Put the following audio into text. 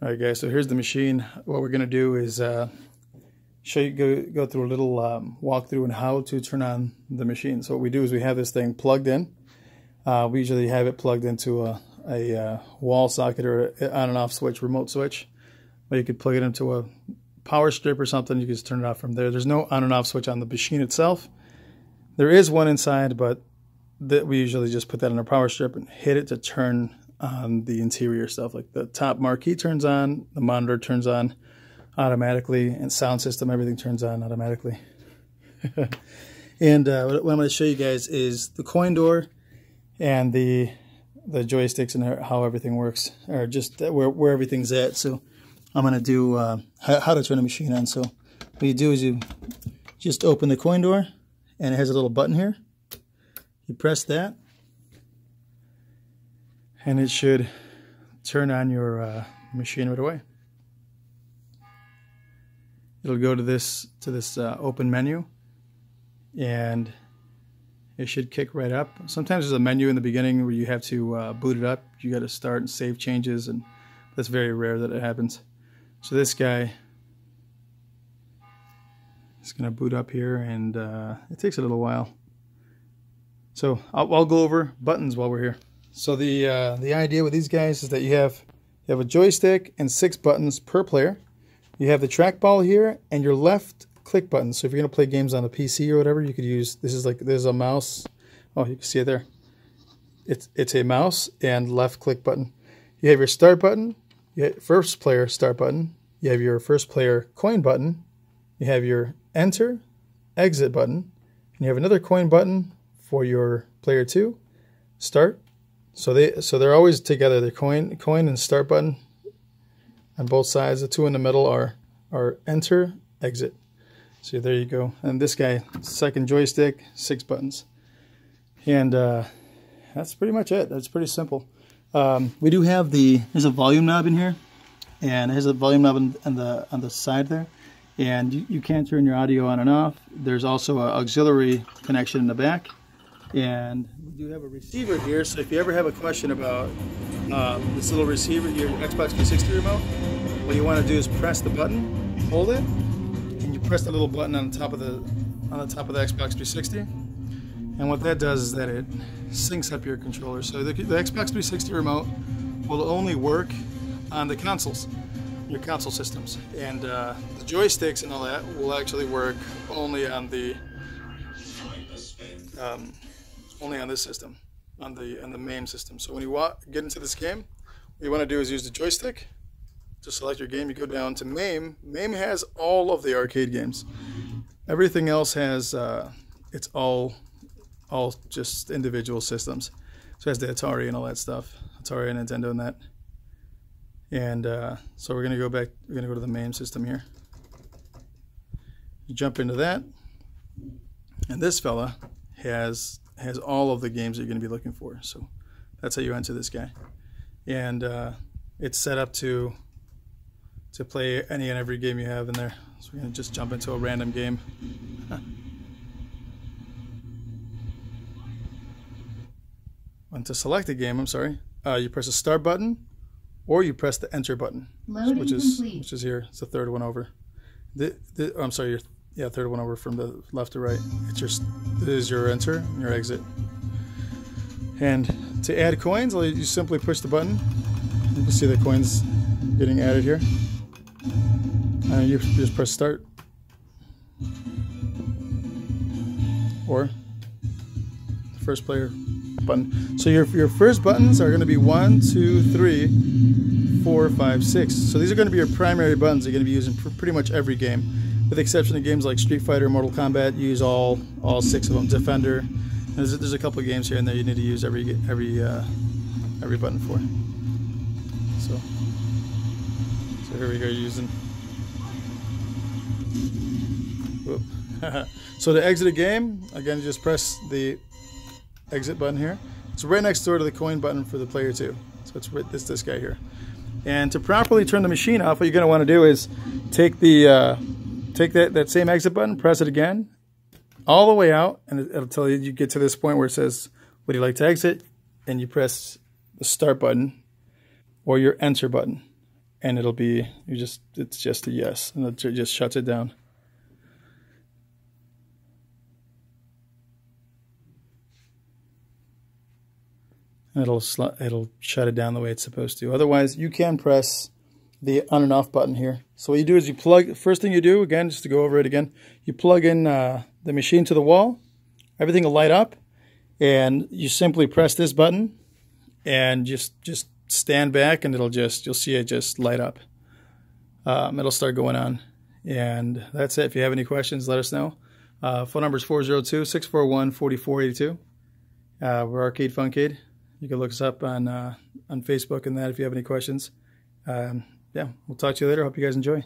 All right, guys, so here's the machine. What we're going to do is show you, go through a little walkthrough on how to turn on the machine. So what we do is we have this thing plugged in. We usually have it plugged into a wall socket or an on and off switch, remote switch. But you could plug it into a power strip or something. You can just turn it off from there. There's no on and off switch on the machine itself. There is one inside, but we usually just put that on a power strip and hit it to turn on the interior stuff. Like the top marquee turns on, the monitor turns on automatically, and sound system, everything turns on automatically. And what I'm going to show you guys is the coin door and the joysticks and how everything works, or just where everything's at. So I'm going to do how to turn the machine on. So what you do is you just open the coin door, and it has a little button here. You press that, and it should turn on your machine right away. It'll go to this open menu, and it should kick right up. Sometimes there's a menu in the beginning where you have to boot it up. You got to start and save changes, and that's very rare that it happens. So this guy is going to boot up here, and it takes a little while. So I'll go over buttons while we're here. So the idea with these guys is that you have a joystick and 6 buttons per player. You have the trackball here and your left click button. So if you're going to play games on a PC or whatever, you could use there's a mouse. Oh, you can see it there. It's a mouse and left click button. You have your start button, you have first player start button, you have your first player coin button, you have your enter, exit button, and you have another coin button for your player 2, start. So they're always together. The coin and start button on both sides. The 2 in the middle are enter, exit. So there you go. And this guy, second joystick, 6 buttons. And that's pretty much it. That's pretty simple. We do have there's a volume knob in here, and it has a volume knob on the side there. And you can turn your audio on and off. There's also an auxiliary connection in the back. And we do have a receiver here, so if you ever have a question about this little receiver, your Xbox 360 remote, what you want to do is press the button, hold it, and you press the little button on the top of the Xbox 360. And what that does is that it syncs up your controller. So the Xbox 360 remote will only work on the consoles, your console systems, and the joysticks and all that will actually work only on the only on this system, on the MAME system. So when you get into this game, what you want to do is use the joystick to select your game. You go down to MAME. MAME has all of the arcade games. Everything else has it's all just individual systems. So it has the Atari and all that stuff, Atari and Nintendo and that. And so we're gonna go back. We're gonna go to the MAME system here. You jump into that, and this fella has all of the games that you're going to be looking for. So that's how you enter this guy. And it's set up to play any and every game you have in there. So we're going to just jump into a random game. And to select a game, you press the start button, or you press the enter button, which is here. It's the third one over. I'm sorry, third one over from the left to right. This is your enter and your exit. And to add coins, you simply push the button. You can see the coins getting added here. And you just press start. Or the first player button. So your first buttons are going to be 1, 2, 3, 4, 5, 6. So these are going to be your primary buttons you're going to be using for pretty much every game. With the exception of games like Street Fighter, Mortal Kombat, you use all 6 of them. Defender, there's a couple of games here and there you need to use every button for. So here we go using. Whoop. So to exit a game, again, you just press the exit button here. It's right next door to the coin button for the player 2. So it's right, this guy here. And to properly turn the machine off, what you're going to want to do is take that same exit button, press it again, all the way out, and it'll tell you get to this point where it says, would you like to exit? And you press the start button or your enter button. and it'll be, it's just a yes, and it just shuts it down. And it'll shut it down the way it's supposed to. Otherwise, you can press the on and off button here. So what you do is you plug, first thing you do, again, just to go over it again, you plug in the machine to the wall, everything will light up, and you simply press this button, and just stand back, and you'll see it just light up. It'll start going on. And that's it. If you have any questions, let us know. Phone number is 402-641-4482. We're Arcade Funcade. You can look us up on Facebook and that if you have any questions. Yeah, we'll talk to you later. Hope you guys enjoy.